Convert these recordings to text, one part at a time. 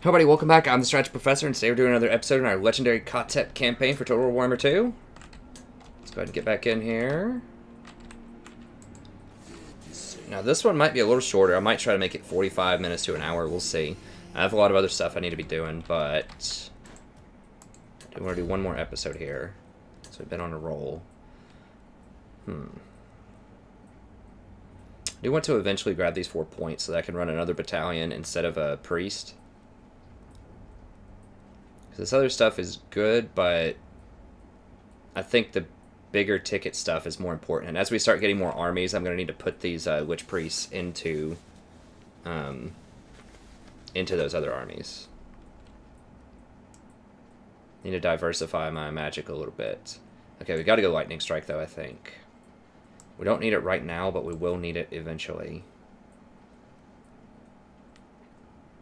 Everybody, welcome back. I'm the Strategy Professor, and today we're doing another episode in our legendary Khatep campaign for Total War Warhammer 2. Let's go ahead and get back in here. Now, this one might be a little shorter. I might try to make it 45 minutes to an hour. We'll see. I have a lot of other stuff I need to be doing, but I do want to do one more episode here. So we've been on a roll. I do want to eventually grab these 4 points so that I can run another battalion instead of a priest. This other stuff is good, but I think the bigger ticket stuff is more important. And as we start getting more armies, I'm going to need to put these witch priests into those other armies. Need to diversify my magic a little bit. Okay, we got to go lightning strike though, I think. We don't need it right now, but we will need it eventually.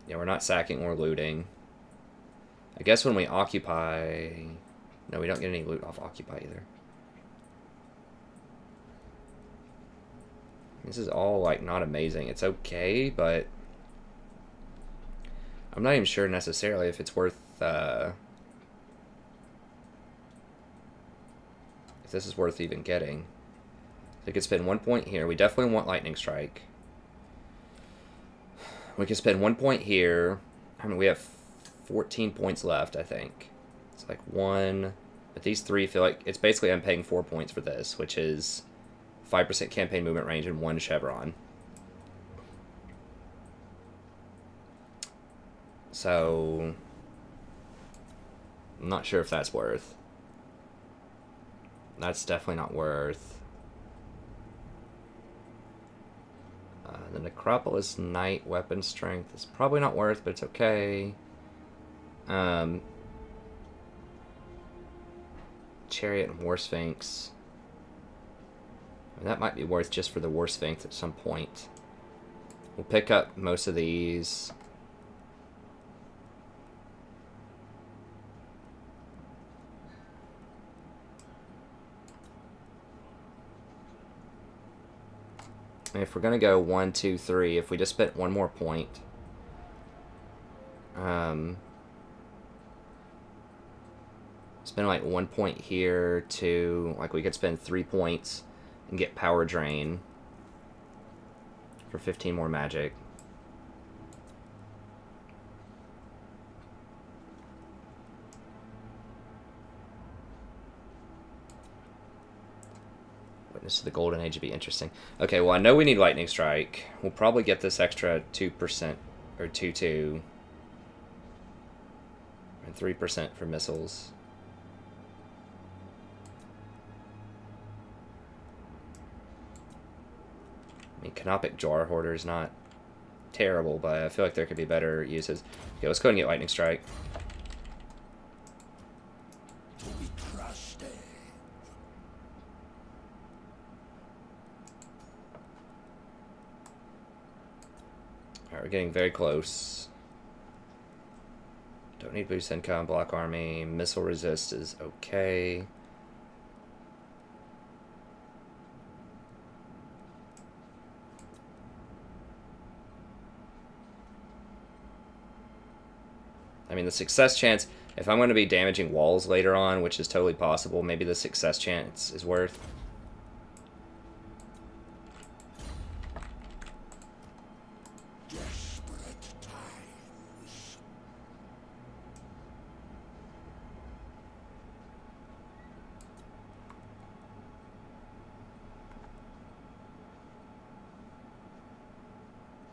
Yeah, we're not sacking or looting. I guess when we occupy... No, we don't get any loot off occupy either. This is all, like, not amazing. It's okay, but... I'm not even sure necessarily if it's worth... if this is worth even getting. We could spend 1 point here. We definitely want lightning strike. We could spend 1 point here. I mean, we have 14 points left, I think. It's like one, but these three feel like it's basically I'm paying 4 points for this, which is 5% campaign movement range and 1 chevron. So I'm not sure if that's worth. That's definitely not worth. The Necropolis Knight weapon strength is probably not worth, but it's okay. Chariot and War Sphinx. And that might be worth just for the War Sphinx at some point. We'll pick up most of these. And if we're going to go 1, 2, 3, if we just spent 1 more point... spend like 1 point here, 2, like we could spend 3 points and get power drain for 15 more magic. Witness to the Golden Age would be interesting. Okay, well I know we need lightning strike. We'll probably get this extra 2% or 2-2 and 3% for missiles. I mean, Canopic Jar Hoarder is not terrible, but I feel like there could be better uses. Okay, let's go ahead and get Lightning Strike. Alright, we're getting very close. Don't need boost income, block army. Missile resist is okay. I mean, the success chance, if I'm going to be damaging walls later on, which is totally possible, maybe the success chance is worth.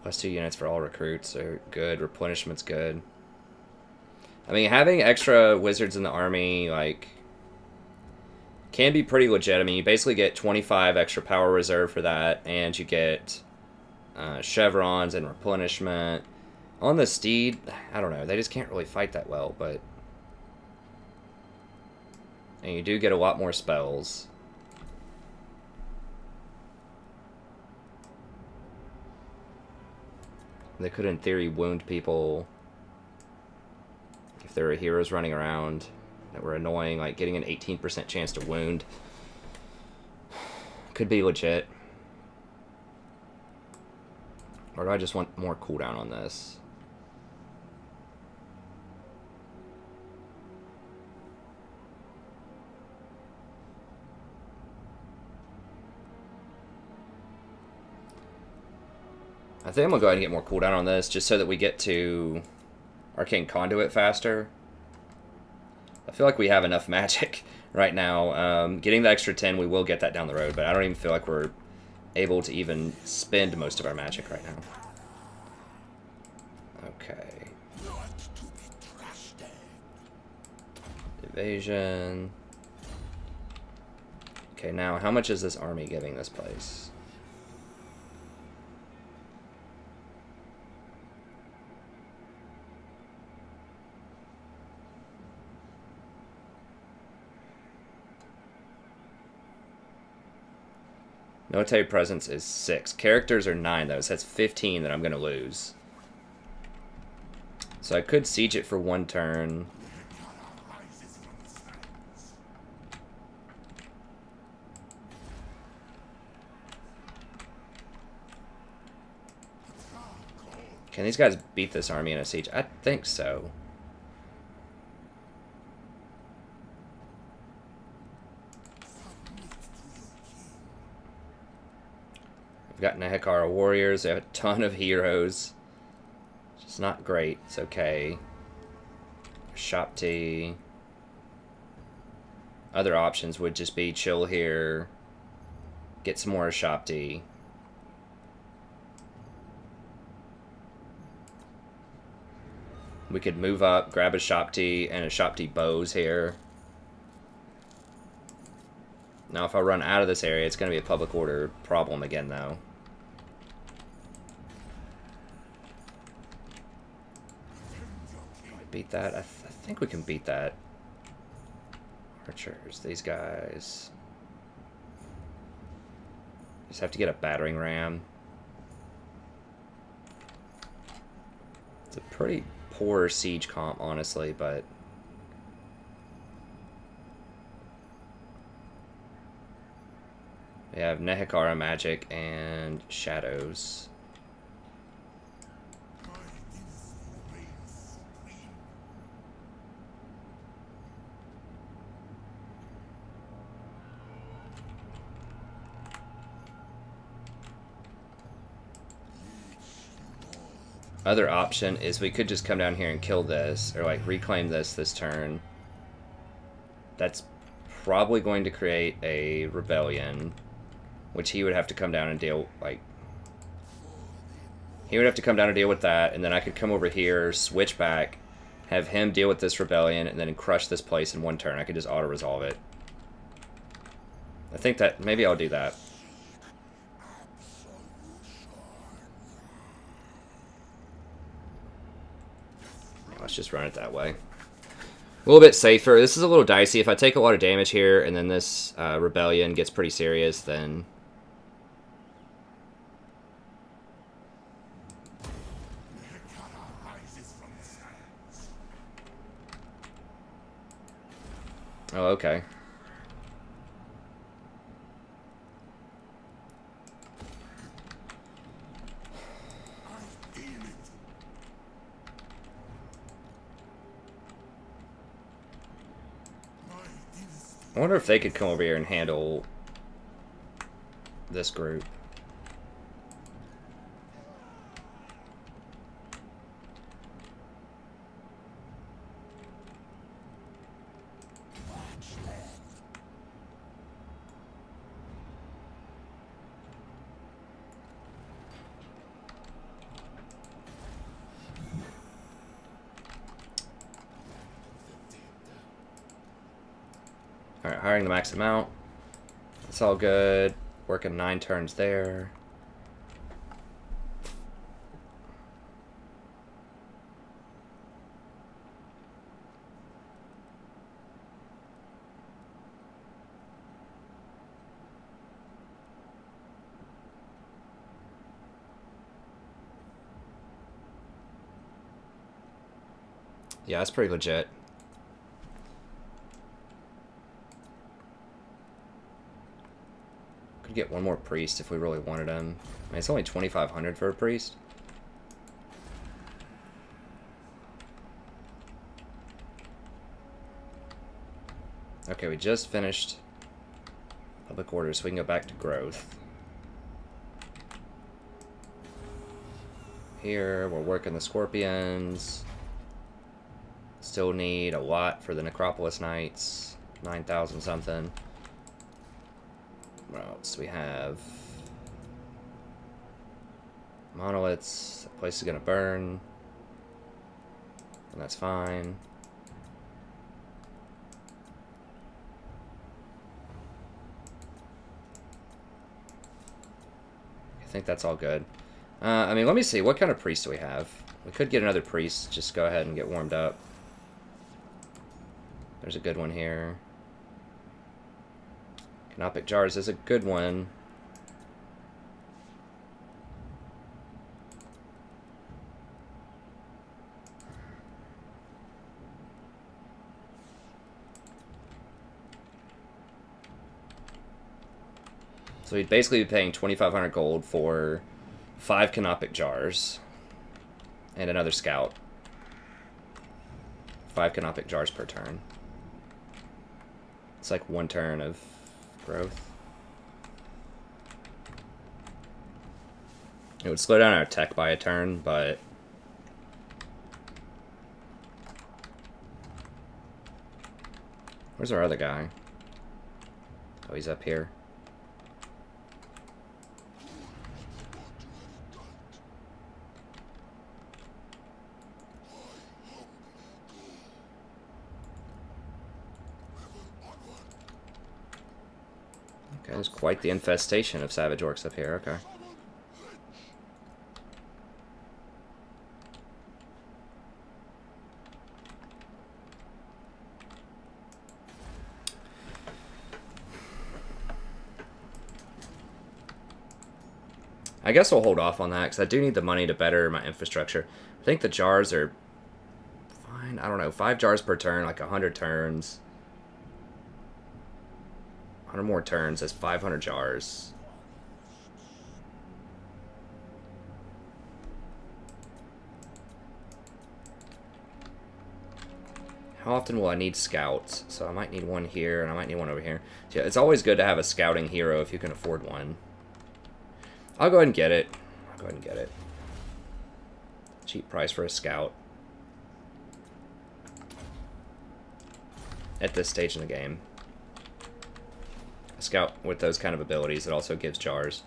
+2 units for all recruits are good. Replenishment's good. I mean, having extra wizards in the army, like, can be pretty legit. I mean, you basically get 25 extra power reserve for that, and you get chevrons and replenishment. On the steed, I don't know, they just can't really fight that well, but... And you do get a lot more spells. They could, in theory, wound people... If there are heroes running around that were annoying, like getting an 18% chance to wound could be legit. Or do I just want more cooldown on this? I think I'm going to go ahead and get more cooldown on this, just so that we get to Arcane Conduit faster. I feel like we have enough magic right now. Getting the extra 10, we will get that down the road, but I don't even feel like we're able to even spend most of our magic right now. Okay. Evasion. Okay, now how much is this army giving this place? Military presence is 6. Characters are 9, though, so that's 15 that I'm going to lose. So I could siege it for 1 turn. Can these guys beat this army in a siege? I think so. We've got Nehekara warriors. They have a ton of heroes. It's not great. It's okay. Shopti. Other options would just be chill here. Get some more Shopti. We could move up, grab a Shopti and a Shopti bows here. Now if I run out of this area, it's going to be a public order problem again, though. Beat that? I think we can beat that. Archers, these guys. Just have to get a battering ram. It's a pretty poor siege comp, honestly, but we have Nehekara magic and shadows. Other option is we could just come down here and kill this, or like reclaim this turn. That's probably going to create a rebellion, which he would have to come down and deal, like, he would have to come down and deal with that, and then I could come over here, switch back, have him deal with this rebellion, and then crush this place in 1 turn. I could just auto-resolve it. I think that, maybe I'll do that. Let's just run it that way. A little bit safer. This is a little dicey. If I take a lot of damage here and then this rebellion gets pretty serious, then... Oh, okay. I wonder if they could come over here and handle this group. Alright, hiring the max amount. That's all good. Working 9 turns there. Yeah, that's pretty legit. Could get 1 more priest if we really wanted him. I mean, it's only 2,500 for a priest. Okay, we just finished public orders, so we can go back to growth. here. We're working the Scorpions. Still need a lot for the Necropolis Knights. 9,000 something. What else do we have? Monoliths. That place is gonna burn. And that's fine. I think that's all good. I mean, let me see. What kind of priest do we have? We could get another priest. Just go ahead and get warmed up. There's a good one here. Canopic Jars is a good one. So we'd basically be paying 2,500 gold for 5 Canopic Jars and another Scout. 5 Canopic Jars per turn. It's like 1 turn of growth. It would slow down our tech by a turn, but where's our other guy? Oh, he's up here. Okay, there's quite the infestation of Savage Orcs up here, okay. I guess I'll hold off on that, because I do need the money to better my infrastructure. I think the jars are fine. I don't know, 5 jars per turn, like 100 turns. 100 more turns, that's 500 jars. How often will I need scouts? So I might need one here, and I might need one over here. So yeah, it's always good to have a scouting hero if you can afford one. I'll go ahead and get it. I'll go ahead and get it. Cheap price for a scout. At this stage in the game. A scout with those kind of abilities, it also gives jars.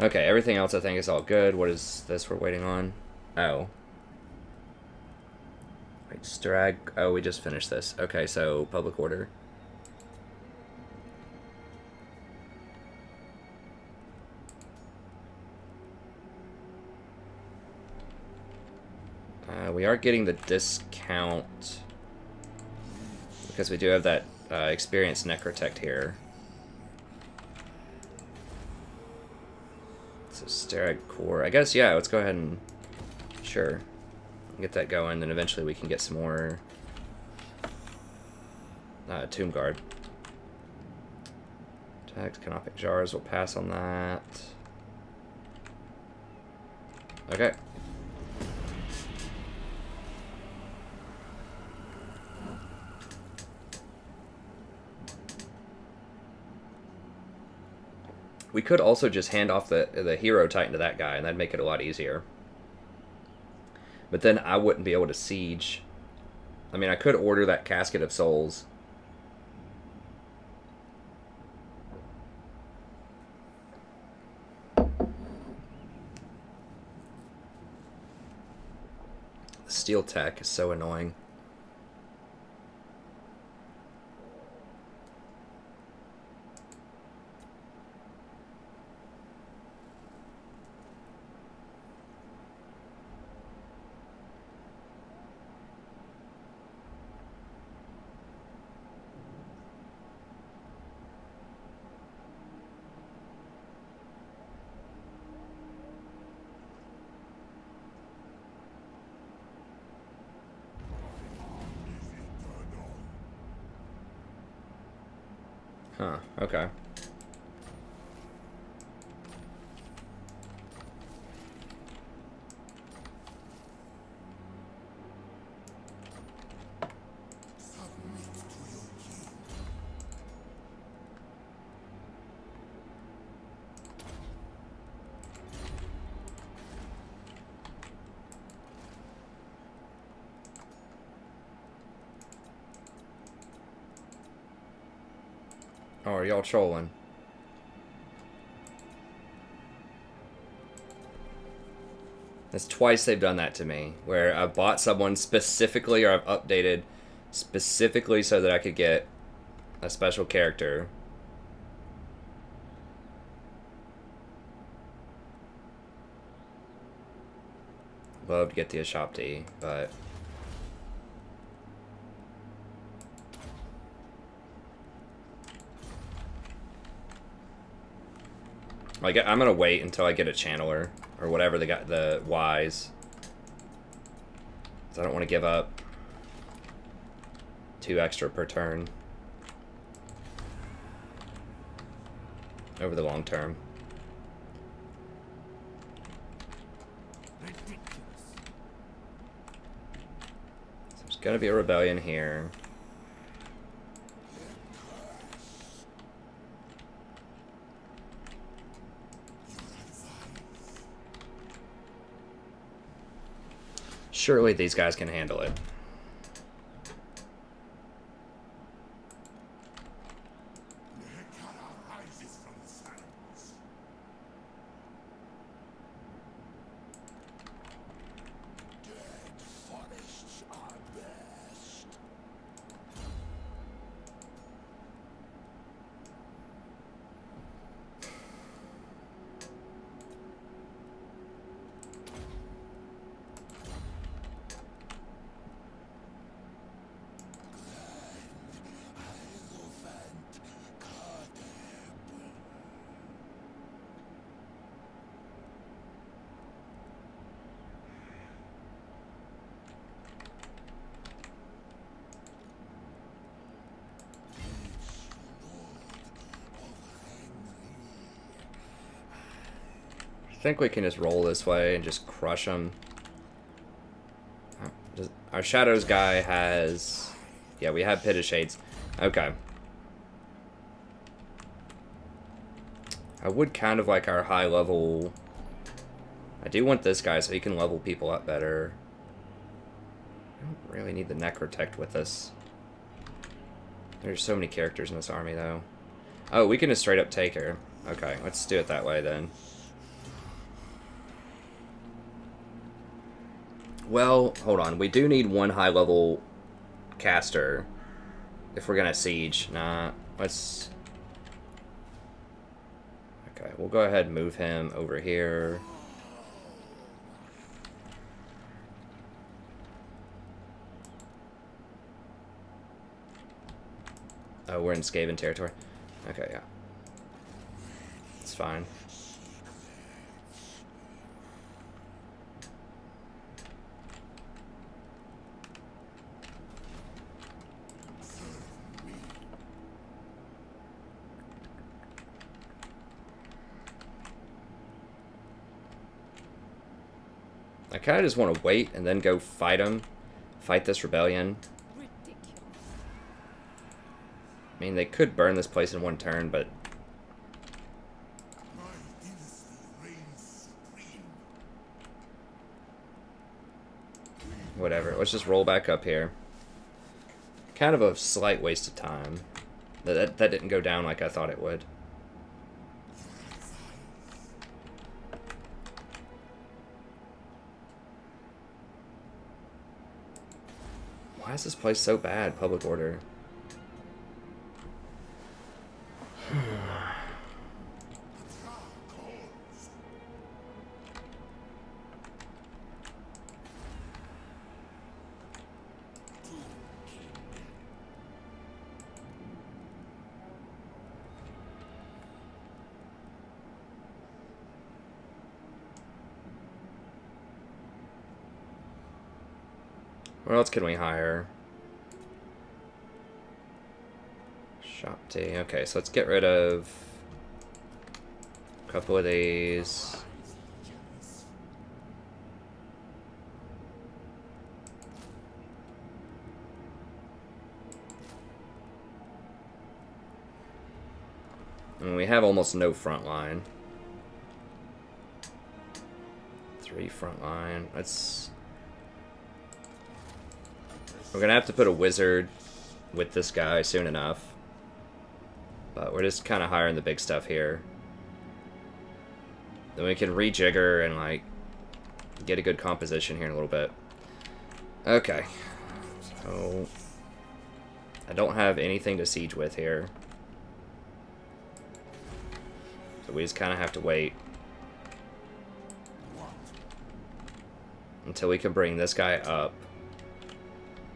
Okay, everything else I think is all good. What is this we're waiting on? Oh. Wait, Strag. Oh, we just finished this. Okay, so public order. We are getting the discount because we do have that experienced Necrotect here. So Sterag Core. I guess, yeah, let's go ahead and... Sure. Get that going, then eventually we can get some more... Tomb Guard. Attacked Canopic Jars, we'll pass on that. Okay. We could also just hand off the Hero Titan to that guy, and that'd make it a lot easier. But then I wouldn't be able to siege. I mean, I could order that Casket of Souls. The steel tech is so annoying. Huh, okay. Oh, are y'all trolling? That's twice they've done that to me, where I've bought someone specifically, or I've updated specifically so that I could get a special character. Love to get the Ashopti, but... like, I'm gonna wait until I get a Channeler, or whatever they got, the Wise. So I don't want to give up 2 extra per turn over the long term. So there's gonna be a rebellion here. Surely these guys can handle it. I think we can just roll this way and just crush them. Our Shadows guy has... yeah, we have Pit of Shades. Okay. I would kind of like our high level... I do want this guy so he can level people up better. I don't really need the Necrotect with us. There's so many characters in this army, though. Oh, we can just straight up take her. Okay, let's do it that way, then. Well, hold on. We do need 1 high-level caster if we're gonna siege. Nah, let's... okay, we'll go ahead and move him over here. Oh, we're in Skaven territory. Okay, yeah. It's fine. I kind of just want to wait and then go fight them. Fight this rebellion. I mean, they could burn this place in 1 turn, but... whatever. Let's just roll back up here. Kind of a slight waste of time. That didn't go down like I thought it would. Why is this place so bad, public order? What else can we hire? Shop tea. Okay, so let's get rid of a couple of these. And we have almost no front line. 3 front line. Let's... we're gonna have to put a wizard with this guy soon enough. But we're just kind of hiring the big stuff here. Then we can rejigger and, like, get a good composition here in a little bit. Okay. So, I don't have anything to siege with here. So we just kind of have to wait until we can bring this guy up.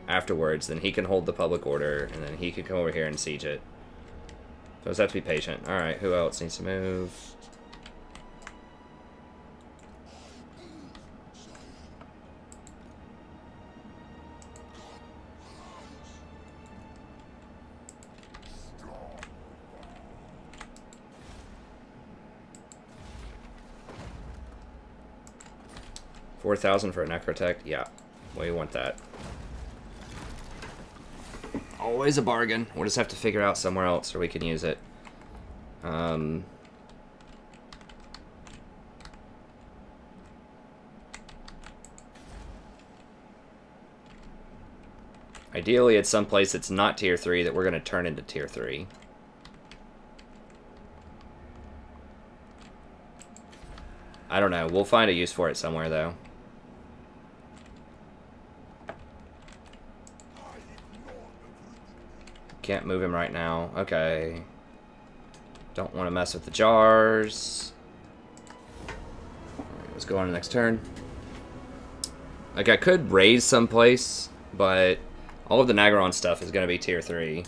Afterwards, then he can hold the public order, and then he can come over here and siege it. So we just have to be patient. Alright, who else needs to move? $4,000 for a necrotech? Yeah, we want that. Always a bargain. We'll just have to figure out somewhere else where we can use it. Ideally, it's someplace that's not tier 3 that we're going to turn into tier 3. I don't know. We'll find a use for it somewhere, though. Can't move him right now. Okay. Don't want to mess with the jars. Alright, let's go on to the next turn. Like, I could raise someplace, but all of the Nagaron stuff is going to be tier 3.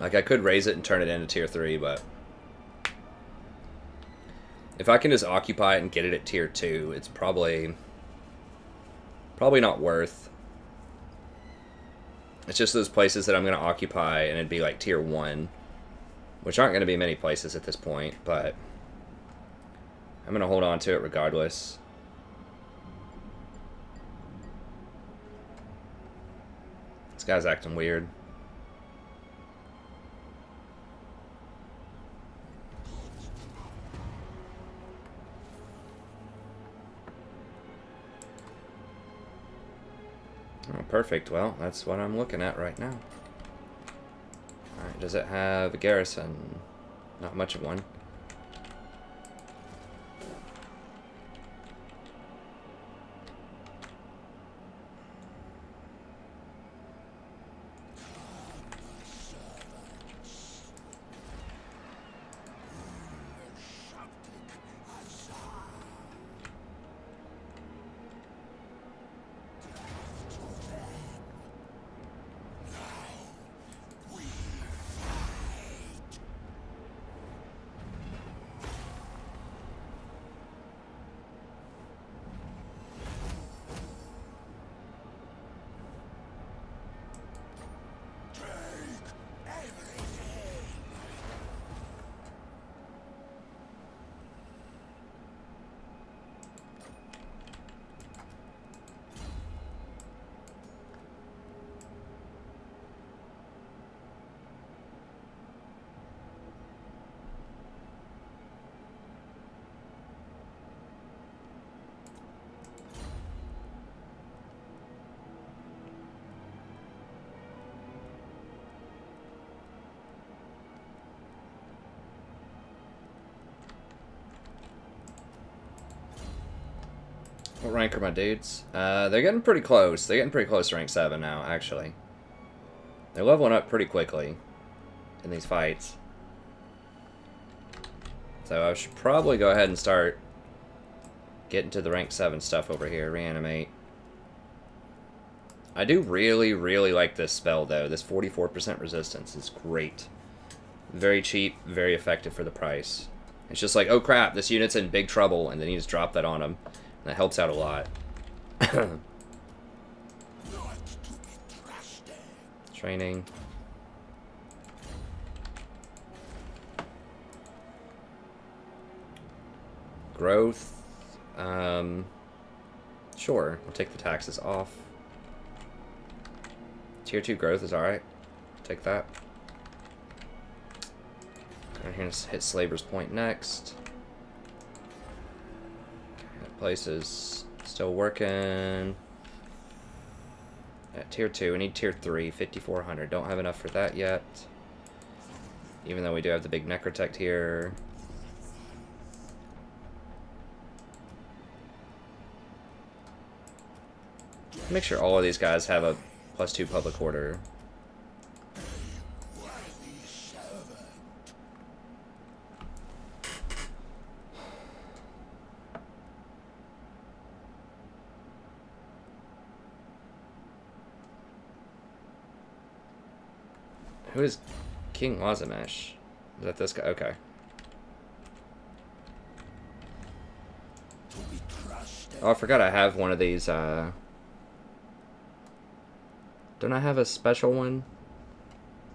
Like, I could raise it and turn it into tier 3, but if I can just occupy it and get it at tier 2, it's probably not worth. It's just those places that I'm going to occupy and it'd be like tier 1, which aren't going to be many places at this point, but I'm going to hold on to it regardless. This guy's acting weird. Oh, perfect. Well, that's what I'm looking at right now. Alright, does it have a garrison? Not much of one. What rank are my dudes? They're getting pretty close. They're getting pretty close to rank 7 now, actually. They're leveling up pretty quickly in these fights. So I should probably go ahead and start getting to the rank 7 stuff over here. Reanimate. I do really, really like this spell, though. This 44% resistance is great. Very cheap, very effective for the price. It's just like, oh crap, this unit's in big trouble, and then you just drop that on them. That helps out a lot. Training. Growth. Sure, we'll take the taxes off. Tier 2 growth is alright. Take that. We're going to hit Slaver's Point next. That place is still working. At tier 2, we need tier 3, 5,400. Don't have enough for that yet. Even though we do have the big Necrotect here. Make sure all of these guys have a +2 public order. Who is King Lamizzash? Is that this guy? Okay. Oh, I forgot I have one of these, Don't I have a special one?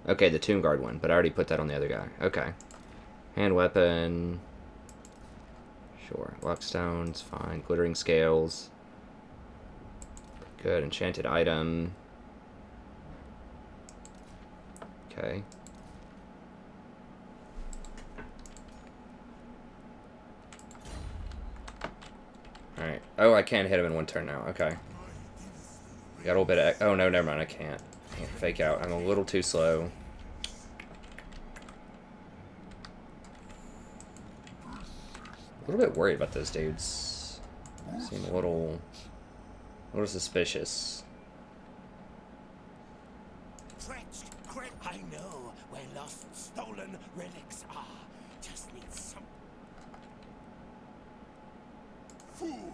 Okay, the Tomb Guard one, but I already put that on the other guy. Okay. Hand weapon. Sure. Luckstones, fine. Glittering scales. Good. Enchanted item. Okay. Alright. Oh, I can't hit him in one turn now. Okay. Got a little bit of... Oh, no, never mind. I can't fake out. I'm a little too slow. A little bit worried about those dudes. Seem a little suspicious. I know where lost, stolen relics are. Just need some fool.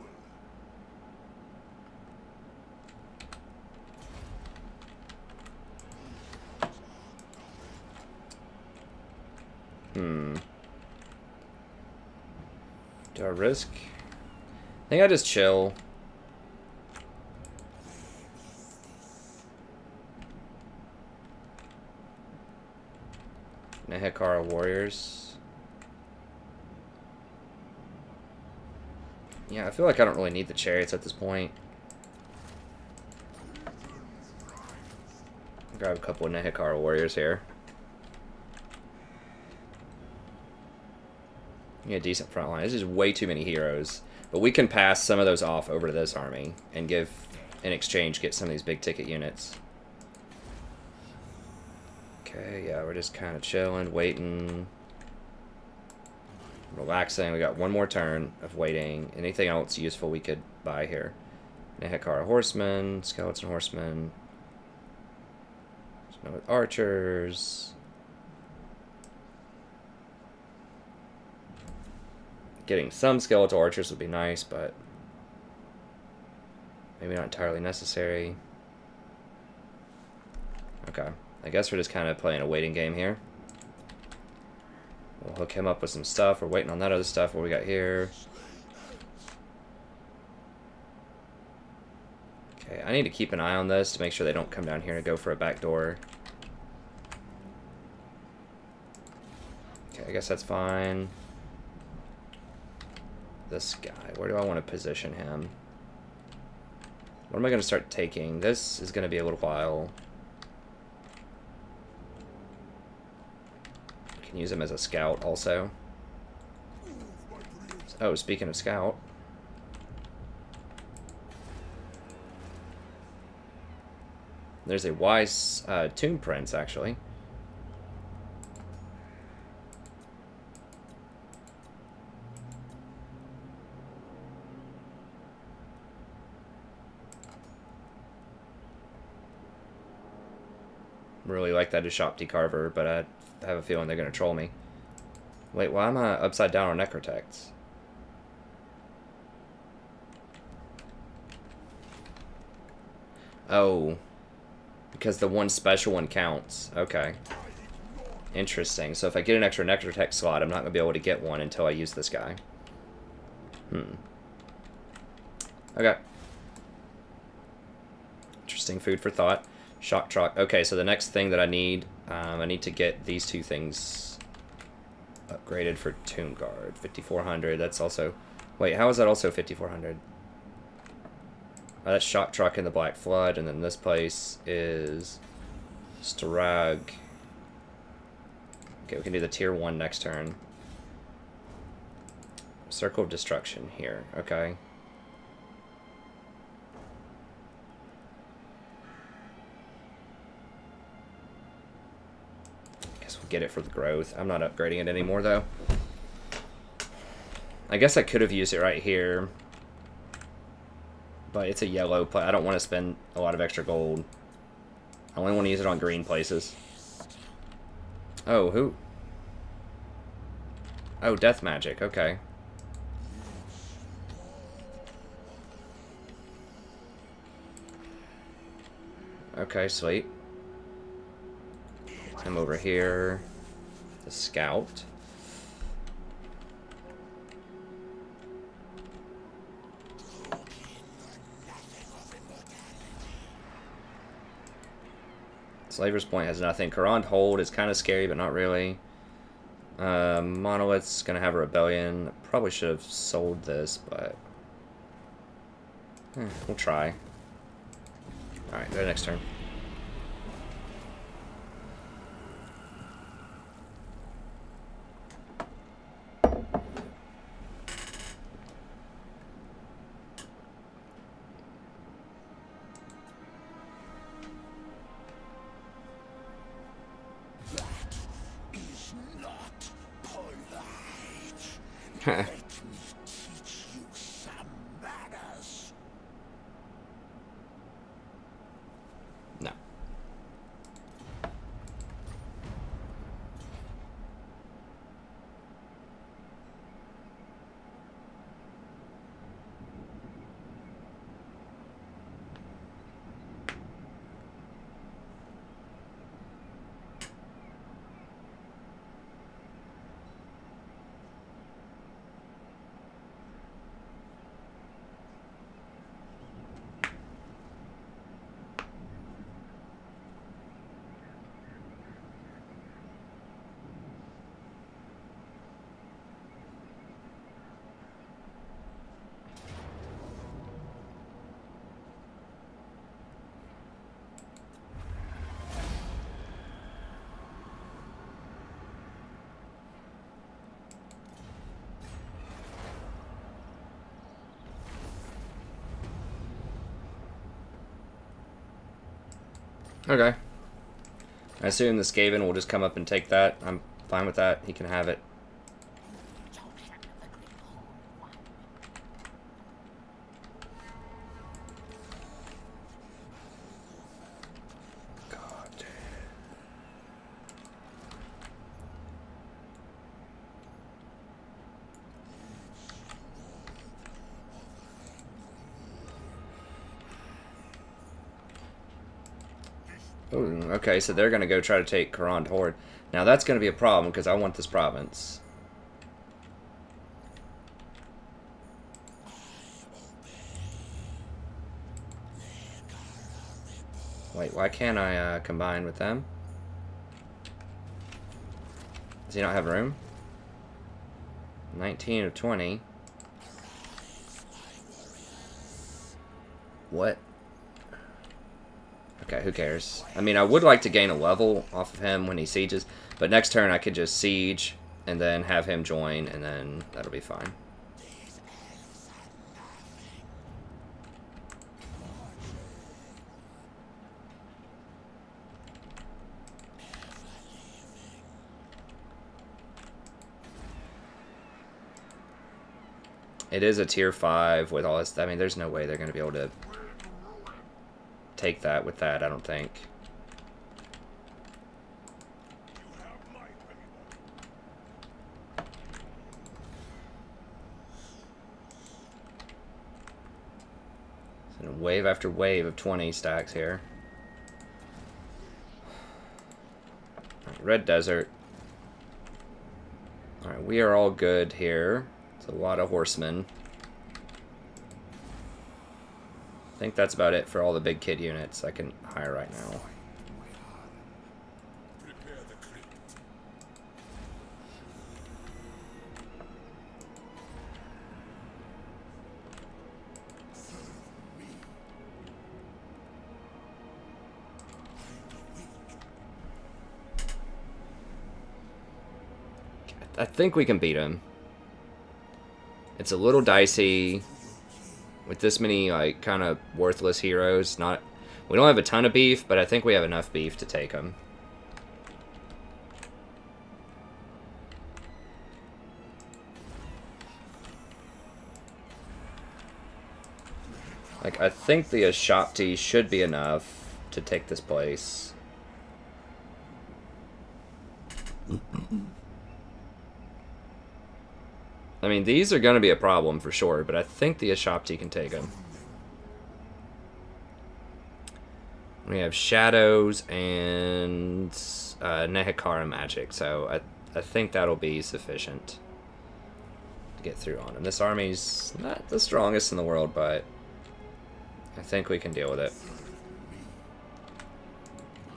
Do I risk? I think I just chill. Nehekara Warriors. Yeah, I feel like I don't really need the chariots at this point. Grab a couple of Nehekara Warriors here. Yeah, decent front line. This is way too many heroes. But we can pass some of those off over to this army and give, in exchange, get some of these big ticket units. Okay, yeah, we're just kind of chilling, waiting, relaxing. We got one more turn of waiting. Anything else useful we could buy here? Nehekara Horsemen, Skeleton Horsemen, no archers. Getting some skeletal archers would be nice, but maybe not entirely necessary. Okay. I guess we're just kind of playing a waiting game here. We'll hook him up with some stuff. We're waiting on that other stuff. What we got here? Okay, I need to keep an eye on this to make sure they don't come down here and go for a back door. Okay, I guess that's fine. This guy, where do I want to position him? What am I going to start taking? This is going to be a little while. Can use him as a scout also. Oh, speaking of scout. There's a wise Tomb Prince, actually. Really like that as Shopti Carver, but I have a feeling they're going to troll me. Wait, why am I upside down on Necrotects? Oh. Because the one special one counts. Okay. Interesting. So if I get an extra Necrotect slot, I'm not going to be able to get one until I use this guy. Okay. Interesting food for thought. Shock Trock. Okay, so the next thing that I need to get these two things upgraded for Tomb Guard. 5,400. That's also... Wait, how is that also 5,400? Oh, that's Shock Truck in the Black Flood, and then this place is Starag Okay, we can do the tier 1 next turn. Circle of Destruction here. Okay. Guess we'll get it for the growth. I'm not upgrading it anymore, though. I guess I could have used it right here. But it's a yellow play. I don't want to spend a lot of extra gold. I only want to use it on green places. Oh, who? Oh, death magic. Okay. Okay, sweet. I'm over here. The scout. Slaver's Point has nothing. Karand Hold is kind of scary, but not really. Monolith's going to have a rebellion. Probably should have sold this, but... we'll try. Alright, go next turn. Let me teach you some manners. No. Okay. I assume the Skaven will just come up and take that. I'm fine with that. He can have it. God damn. Ooh, okay, so they're going to go try to take Karand Horde. Now that's going to be a problem because I want this province. Wait, why can't I combine with them? Does he not have room? 19 of 20. What? Okay, who cares? I mean, I would like to gain a level off of him when he sieges, but next turn I could just siege and then have him join, and then that'll be fine. It is a tier 5 with all this. I mean, there's no way they're going to be able to take that with that, I don't think. So wave after wave of 20 stacks here. Right, Red Desert. Alright, we are all good here. It's a lot of horsemen. I think that's about it for all the big kid units I can hire right now. I think we can beat him. It's a little dicey with this many, like, kind of worthless heroes. We don't have a ton of beef, but I think we have enough beef to take him. Like, I think the Ashopti should be enough to take this place. I mean, these are going to be a problem for sure, but I think the Ashopti can take them. We have Shadows and Nehekara magic, so I think that'll be sufficient to get through on him. This army's not the strongest in the world, but I think we can deal with it.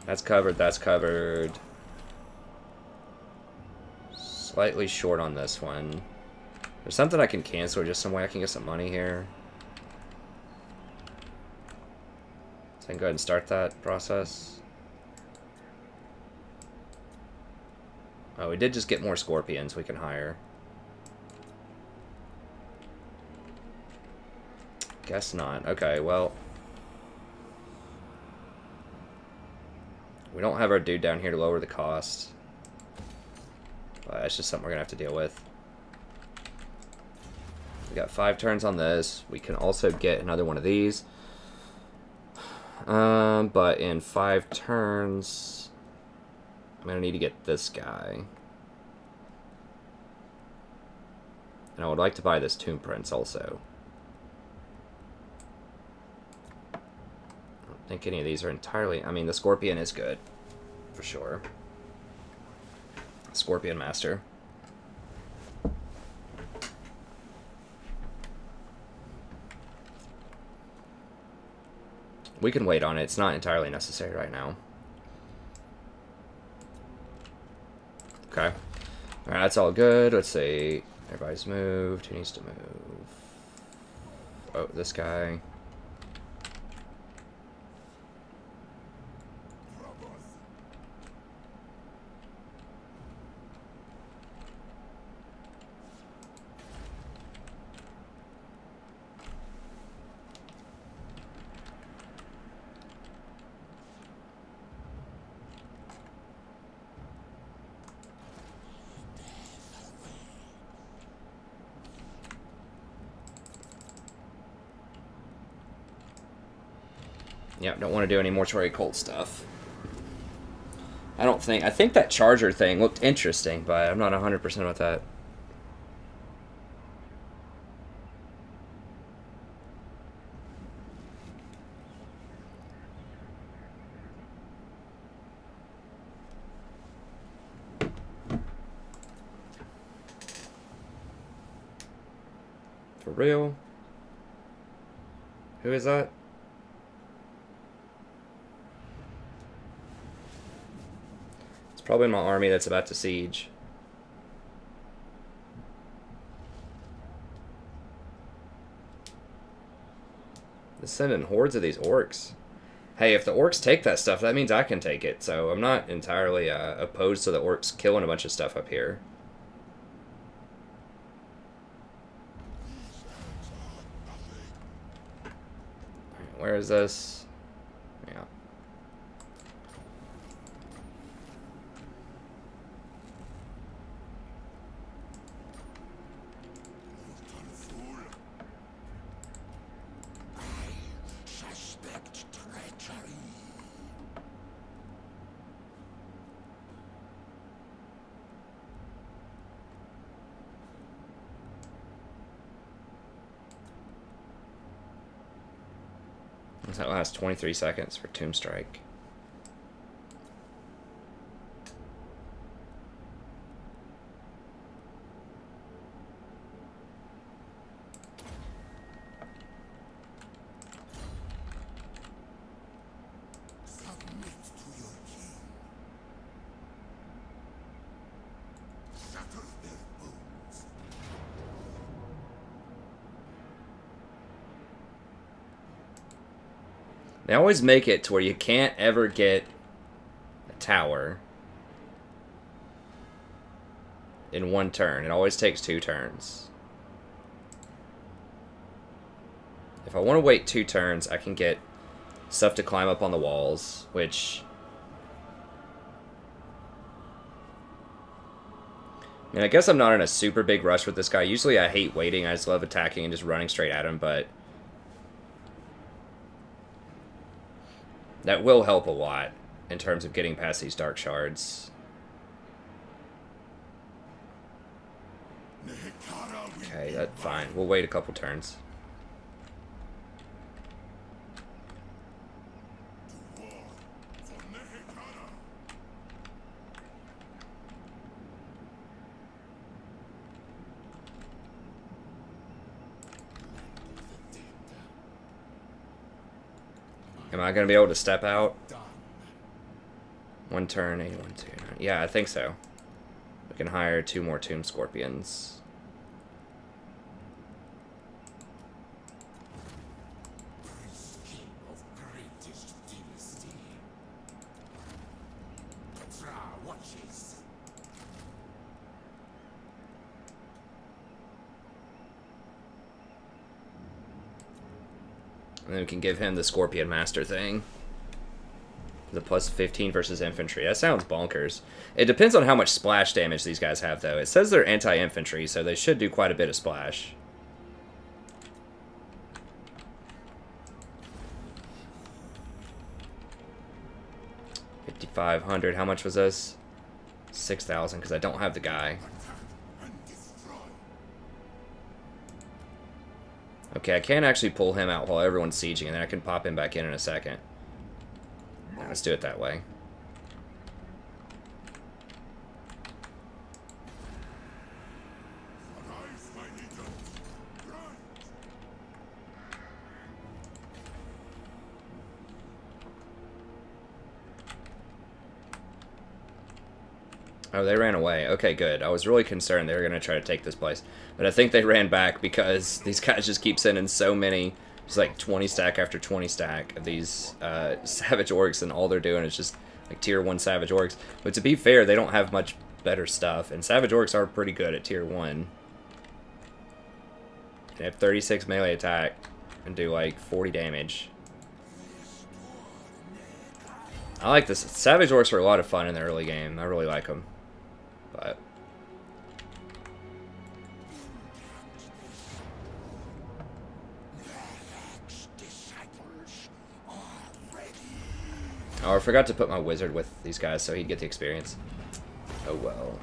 That's covered, that's covered. Slightly short on this one. There's something I can cancel, or just some way I can get some money here. So I can go ahead and start that process. Oh, we did just get more scorpions we can hire. Guess not. Okay, well. We don't have our dude down here to lower the cost. But that's just something we're going to have to deal with. We got 5 turns on this. We can also get another one of these. But in 5 turns, I'm going to need to get this guy. And I would like to buy this Tomb Prince also. I don't think any of these are entirely... I mean, the Scorpion is good, for sure. Scorpion Master. We can wait on it. It's not entirely necessary right now. Okay. Alright, that's all good. Let's see. Everybody's moved. Who needs to move? Oh, this guy. Yeah, don't want to do any mortuary cult stuff. I think that charger thing looked interesting, but I'm not 100% about that. For real? Who is that? Probably my army that's about to siege. They're sending hordes of these orcs. Hey, if the orcs take that stuff, that means I can take it. So I'm not entirely opposed to the orcs killing a bunch of stuff up here. Right, where is this? Yeah. That lasts 23 seconds for Tomb Strike. They always make it to where you can't ever get a tower in 1 turn. It always takes 2 turns. If I want to wait 2 turns, I can get stuff to climb up on the walls, which... I mean, I guess I'm not in a super big rush with this guy. Usually I hate waiting. I just love attacking and just running straight at him, but... that will help a lot in terms of getting past these dark shards. Okay, that's fine. We'll wait a couple turns. Am I going to be able to step out? 1 turn, 81, 2, 9. Yeah, I think so. We can hire 2 more Tomb Scorpions. And then we can give him the Scorpion Master thing. The plus 15 versus infantry. That sounds bonkers. It depends on how much splash damage these guys have, though. It says they're anti-infantry, so they should do quite a bit of splash. $5,500. How much was this? 6,000, because I don't have the guy. Okay, I can actually pull him out while everyone's sieging, and then I can pop him back in a second. Let's do it that way. Oh, they ran away. Okay, good. I was really concerned they were going to try to take this place. But I think they ran back because these guys just keep sending so many, just like 20 stack after 20 stack of these Savage Orcs, and all they're doing is just like tier 1 Savage Orcs. But to be fair, they don't have much better stuff, and Savage Orcs are pretty good at tier 1. They have 36 melee attack and do like 40 damage. I like this. Savage Orcs are a lot of fun in the early game. I really like them. But oh, I forgot to put my wizard with these guys so he'd get the experience. Oh well.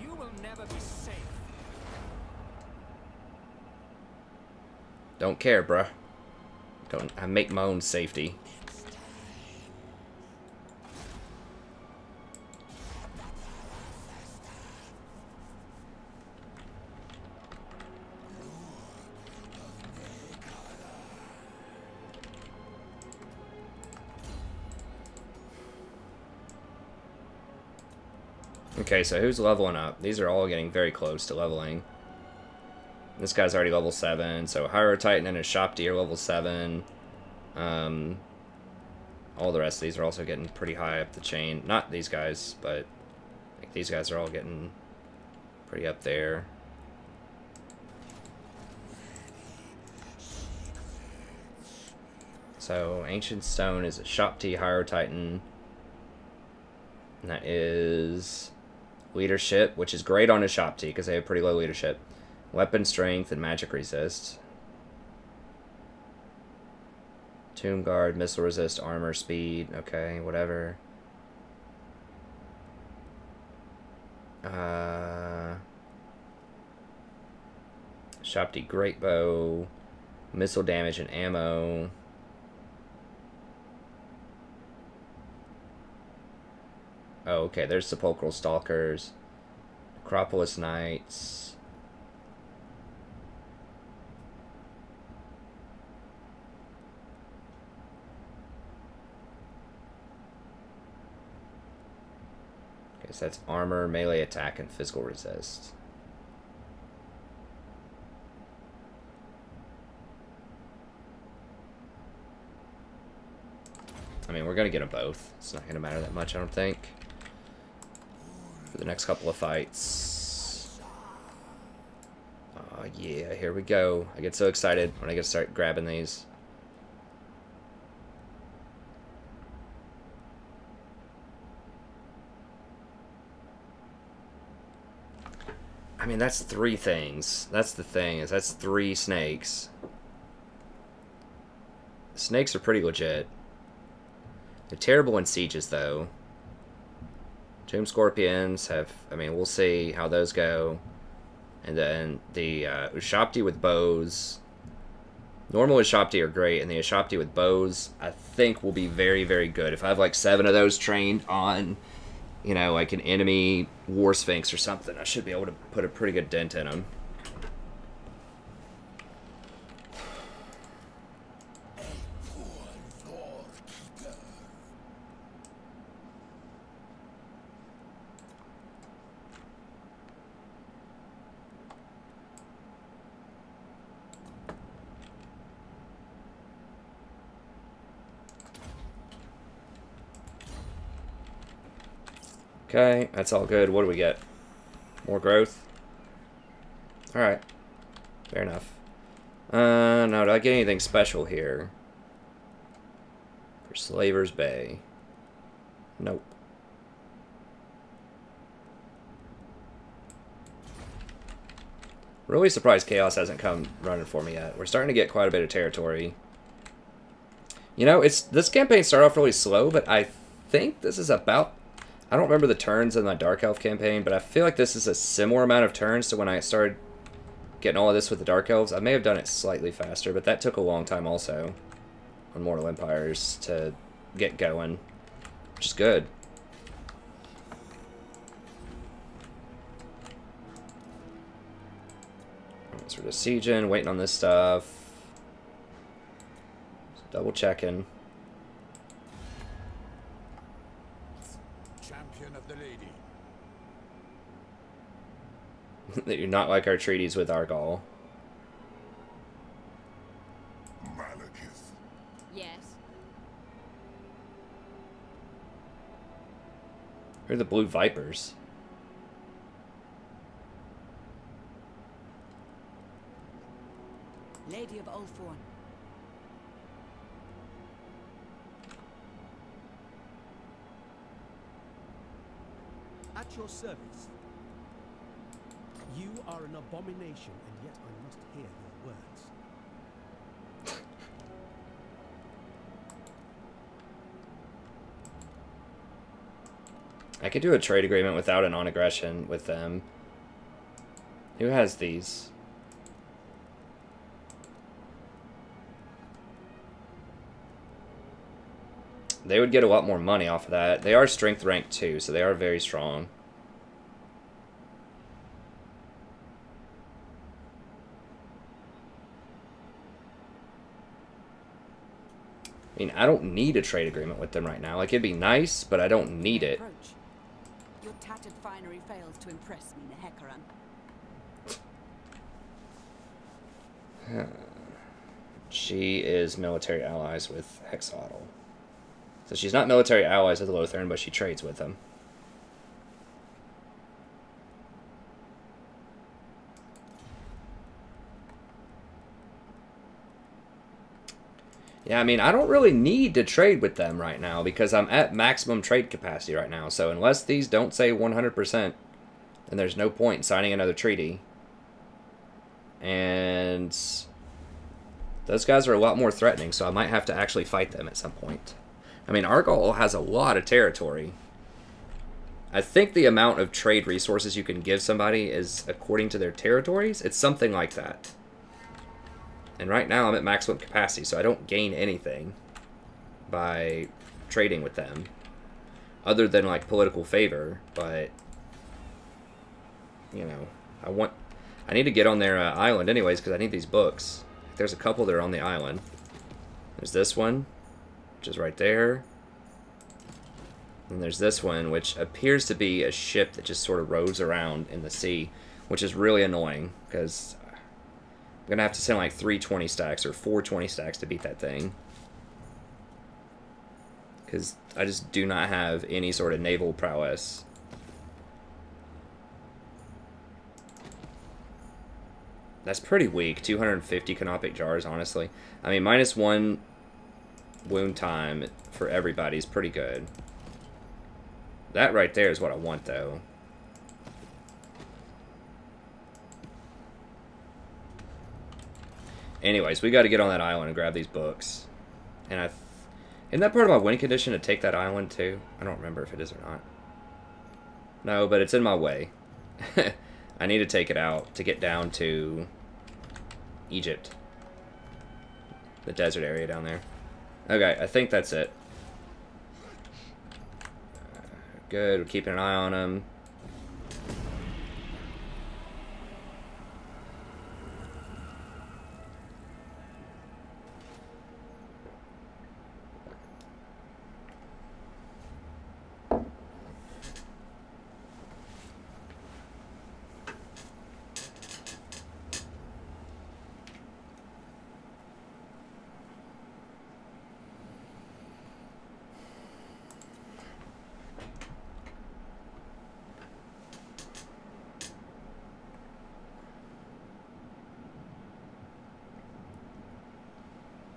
You will never be safe. Don't care, bruh. I make my own safety. Okay, so who's leveling up? These are all getting very close to leveling. This guy's already level 7, so Hyrule Titan and his Shop D are level 7. All the rest of these are also getting pretty high up the chain. Not these guys, but like these guys are all getting pretty up there. So Ancient Stone is a Shop D, Hyrule Titan. And that is Leadership, which is great on a Shop D because they have pretty low leadership. Weapon Strength and Magic Resist. Tomb Guard, Missile Resist, Armor, Speed. Okay, whatever. Shop D Great Bow. Missile Damage and Ammo. Oh, okay, there's Sepulchral Stalkers. Necropolis Knights. So that's armor, melee attack, and physical resist. I mean, we're going to get them both. It's not going to matter that much, I don't think. For the next couple of fights. Oh, yeah, here we go. I get so excited when I get to start grabbing these. I mean, that's 3 things. That's the thing, is that's 3 snakes. Snakes are pretty legit. They're terrible in sieges, though. Tomb Scorpions have... I mean, we'll see how those go. And then the Ushapti with bows. Normal Ushapti are great, and the Ushapti with bows, I think, will be very, very good. If I have, like, 7 of those trained on, you know, like an enemy War Sphinx or something, I should be able to put a pretty good dent in them. Okay, that's all good. What do we get? More growth? Alright. Fair enough. No, did I get anything special here? For Slaver's Bay. Nope. Really surprised Chaos hasn't come running for me yet. We're starting to get quite a bit of territory. You know, this campaign started off really slow, but I think this is about... I don't remember the turns in my Dark Elf campaign, but I feel like this is a similar amount of turns to when I started getting all of this with the Dark Elves. I may have done it slightly faster, but that took a long time also on Mortal Empires to get going, which is good. So we're just sieging, waiting on this stuff. Just double checking. That you're not like our treaties with Argyle. Yes. Who are the Blue Vipers? Lady of Ulthorn. At your service. You are an abomination, and yet I must hear your words. I could do a trade agreement without a non-aggression with them. Who has these? They would get a lot more money off of that. They are strength rank 2, so they are very strong. I mean, I don't need a trade agreement with them right now. Like, it'd be nice, but I don't need it. Your tattered finery fails to impress me, Nehecaran. She is military allies with Hexotl. So she's not military allies with Lothern, but she trades with them. Yeah, I mean, I don't really need to trade with them right now because I'm at maximum trade capacity right now. So unless these don't say 100%, then there's no point in signing another treaty. And those guys are a lot more threatening, so I might have to actually fight them at some point. I mean, Argyle has a lot of territory. I think the amount of trade resources you can give somebody is according to their territories. It's something like that. And right now I'm at maximum capacity, so I don't gain anything by trading with them. Other than, like, political favor, but, you know, I need to get on their island anyways, because I need these books. There's a couple that are on the island. There's this one, which is right there. And there's this one, which appears to be a ship that just sort of roves around in the sea, which is really annoying, because I'm going to have to send like 3 20 stacks or 4 20 stacks to beat that thing. Because I just do not have any sort of naval prowess. That's pretty weak. 250 canopic jars, honestly. I mean, -1 wound time for everybody is pretty good. That right there is what I want, though. Anyways, we got to get on that island and grab these books. And isn't that part of my win condition to take that island, too? I don't remember if it is or not. No, but it's in my way. I need to take it out to get down to Egypt. The desert area down there. Okay, I think that's it. Good, we're keeping an eye on them.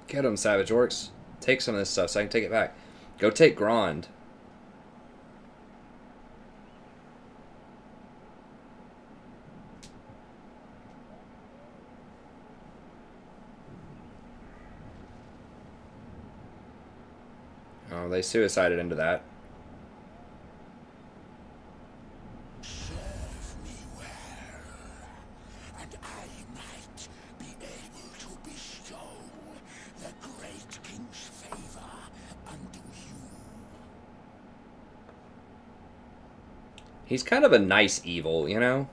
Get him, Savage Orcs. Take some of this stuff so I can take it back. Go take Grand. Oh, they suicided into that. He's kind of a nice evil, you know?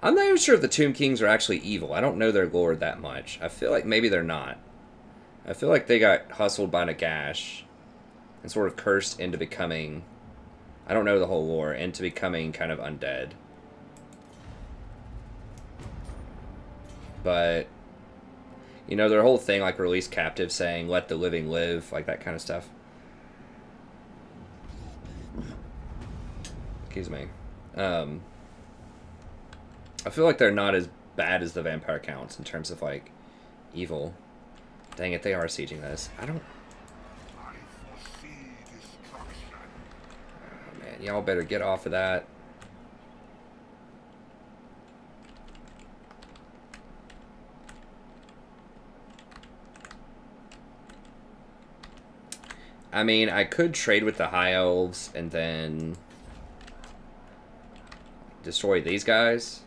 I'm not even sure if the Tomb Kings are actually evil. I don't know their lore that much. I feel like maybe they're not. I feel like they got hustled by Nagash and sort of cursed into becoming, I don't know the whole lore, into becoming kind of undead. But, you know, their whole thing, like release captives saying, let the living live, like that kind of stuff. Excuse me. I feel like they're not as bad as the vampire counts in terms of, like, evil. Dang it, they are sieging this. I don't... Oh, man, y'all better get off of that. I mean, I could trade with the High Elves and then destroy these guys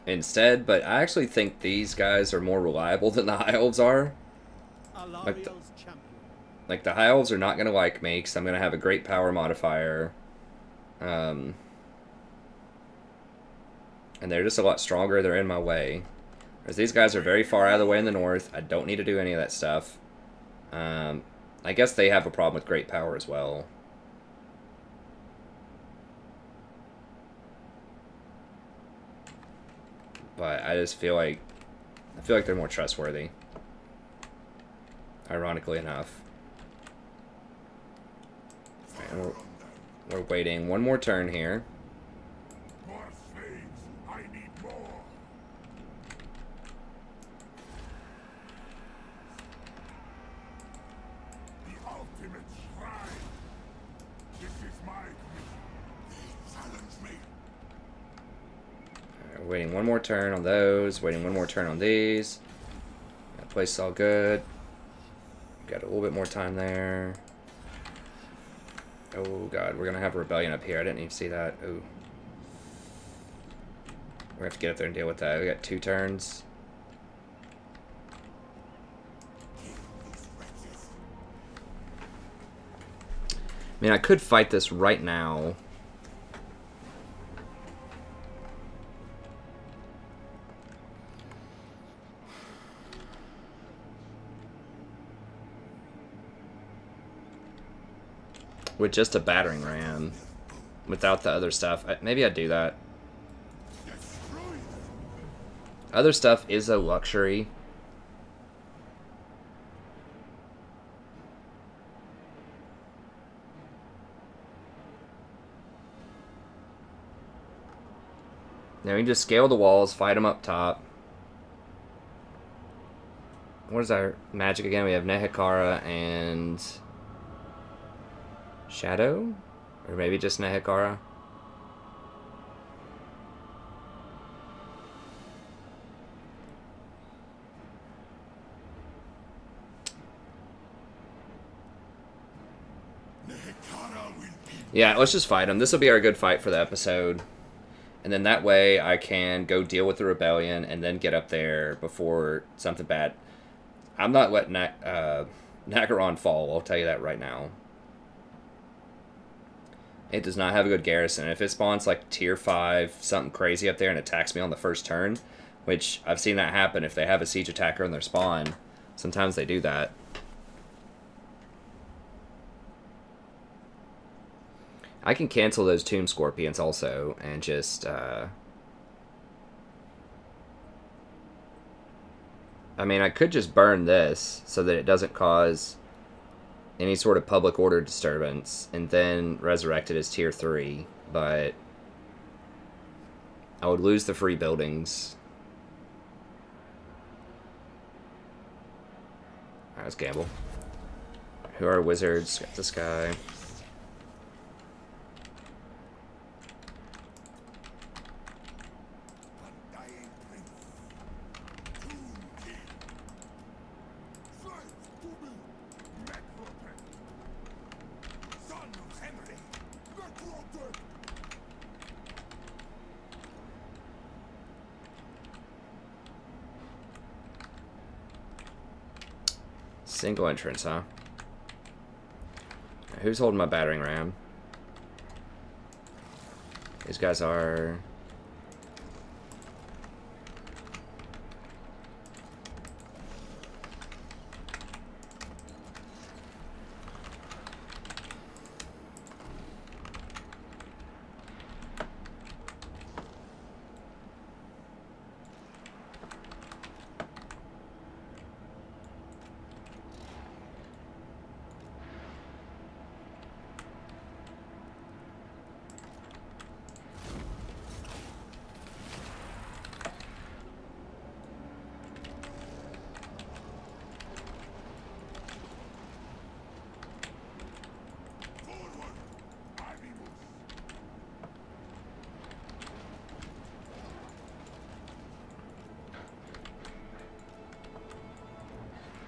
instead, but I actually think these guys are more reliable than the High Elves are. Like the High Elves are not going to like me because I'm going to have a great power modifier. And they're just a lot stronger. They're in my way. Whereas these guys are very far out of the way in the north. I don't need to do any of that stuff. I guess they have a problem with great power as well. But I just feel like they're more trustworthy. Ironically enough. Right, we're waiting one more turn here. More slaves. I need more. The ultimate shrine. This is my commission. They challenge me. Alright, waiting one more turn on those. Waiting one more turn on these. That place is all good. Got a little bit more time there. Oh god, we're gonna have a rebellion up here. I didn't even see that. Oh. We're gonna have to get up there and deal with that. We got 2 turns. I mean, I could fight this right now. With just a battering ram. Without the other stuff. Maybe I'd do that. Other stuff is a luxury. Now we can just scale the walls, fight them up top. What is our magic again? We have Nehekara and Shadow? Or maybe just Nehekara? Yeah, let's just fight them. This will be our good fight for the episode. And then that way I can go deal with the rebellion and then get up there before something bad. I'm not letting Nagaron fall, I'll tell you that right now. It does not have a good garrison. If it spawns like tier 5, something crazy up there and attacks me on the first turn, which I've seen that happen if they have a siege attacker in their spawn. Sometimes they do that. I can cancel those Tomb Scorpions also and just, I mean, I could just burn this so that it doesn't cause any sort of public order disturbance and then resurrect it as tier 3, but I would lose the free buildings. Alright, let's gamble. Who are wizards? Got this guy. Single entrance, huh? Who's holding my battering ram? These guys are...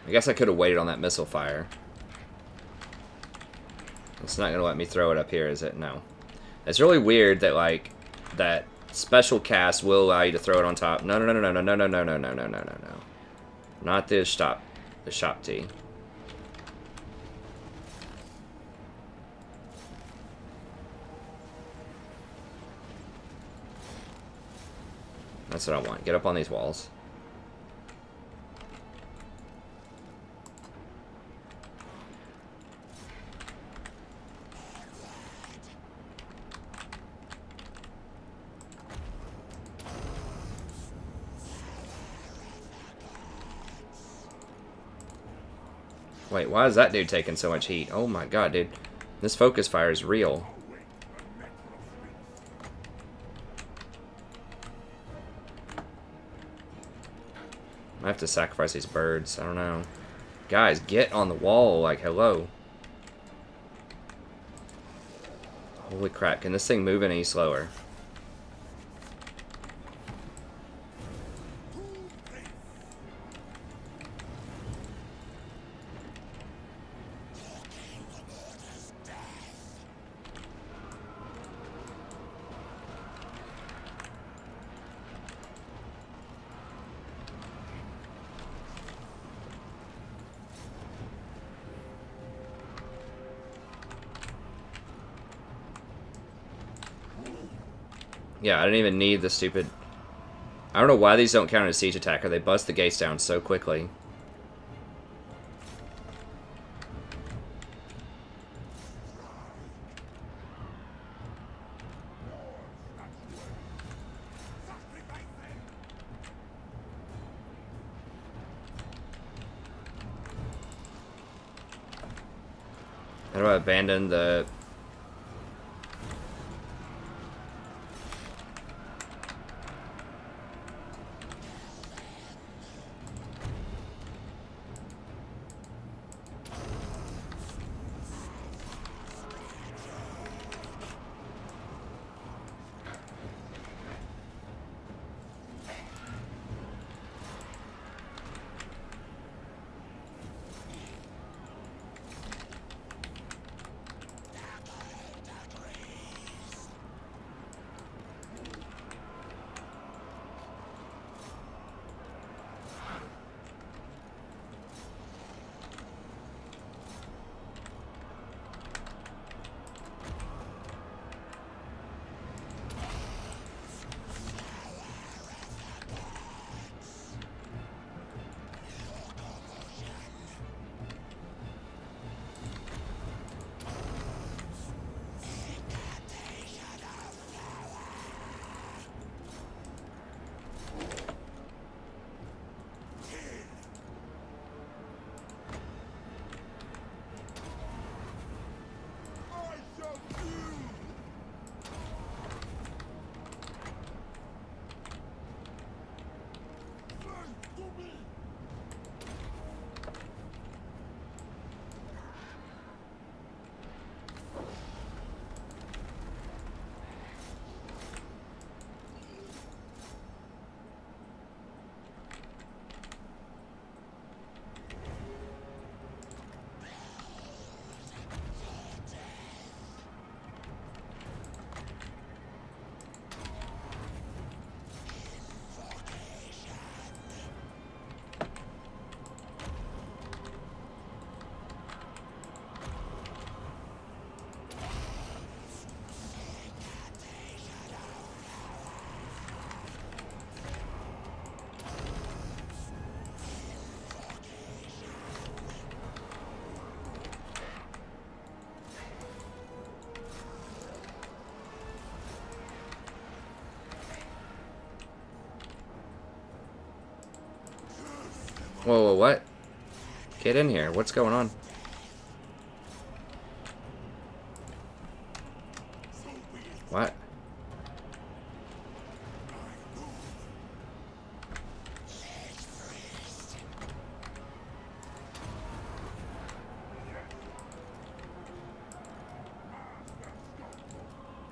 I guess I could have waited on that missile fire. It's not going to let me throw it up here, is it? No. It's really weird that, like, that special cast will allow you to throw it on top. No, no, no, no, no, no, no, no, no, no, no, no, no. Not this shop. The shop T. That's what I want. Get up on these walls. Wait, why is that dude taking so much heat? Oh my god, dude. This focus fire is real. I have to sacrifice these birds. I don't know. Guys, get on the wall. Like, hello. Holy crap. Can this thing move any slower? Yeah, I didn't even need the stupid... I don't know why these don't count as siege attacker. They bust the gates down so quickly. How do I abandon the... Whoa, whoa, what? Get in here. What's going on? What?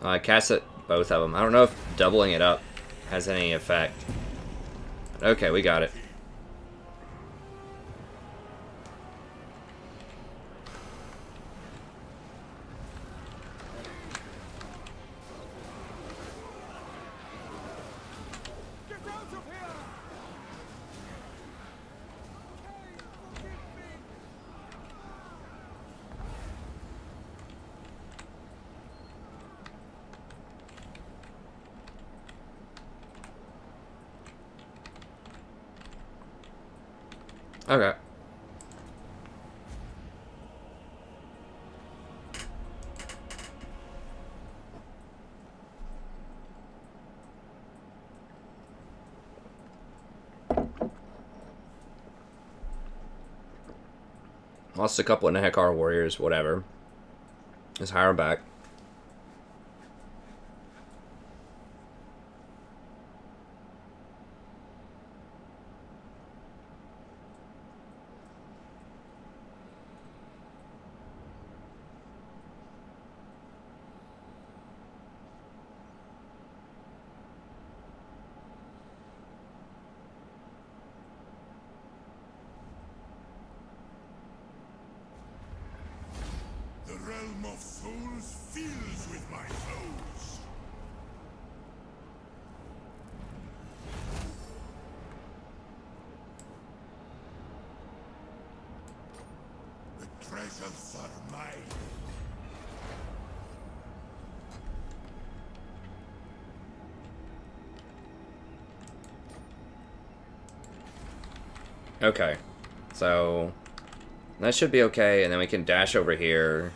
Oh, I cast it, both of them. I don't know if doubling it up has any effect. Okay, we got it. Okay. Lost a couple of Nehekar warriors, whatever. Just hire them back. The realm of souls fills with my foes. The treasures are mine. Okay. So that should be okay, and then we can dash over here.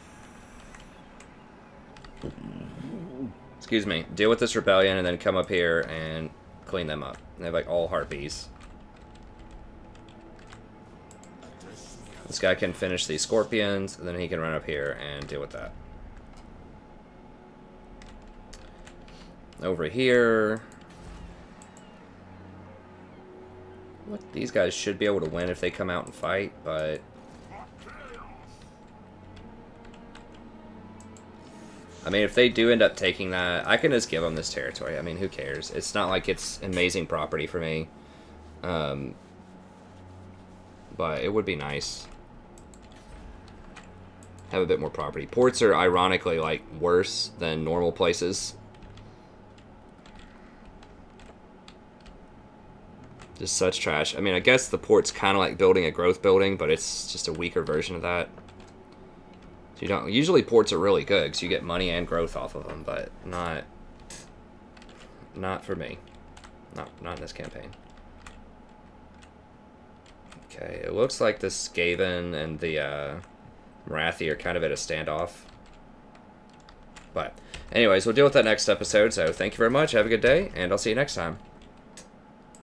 Excuse me. Deal with this rebellion, and then come up here and clean them up. They have like all harpies. This guy can finish these scorpions, and then he can run up here and deal with that. Over here. What? These guys should be able to win if they come out and fight, but I mean, if they do end up taking that, I can just give them this territory. I mean, who cares? It's not like it's amazing property for me. But it would be nice. Have a bit more property. Ports are ironically, like, worse than normal places. Just such trash. I mean, I guess the port's kind of like building a growth building, but it's just a weaker version of that. So you don't. Usually ports are really good because you get money and growth off of them, but not for me. Not in this campaign. Okay, it looks like the Skaven and the Marathi are kind of at a standoff. But anyways, we'll deal with that next episode. So thank you very much. Have a good day, and I'll see you next time.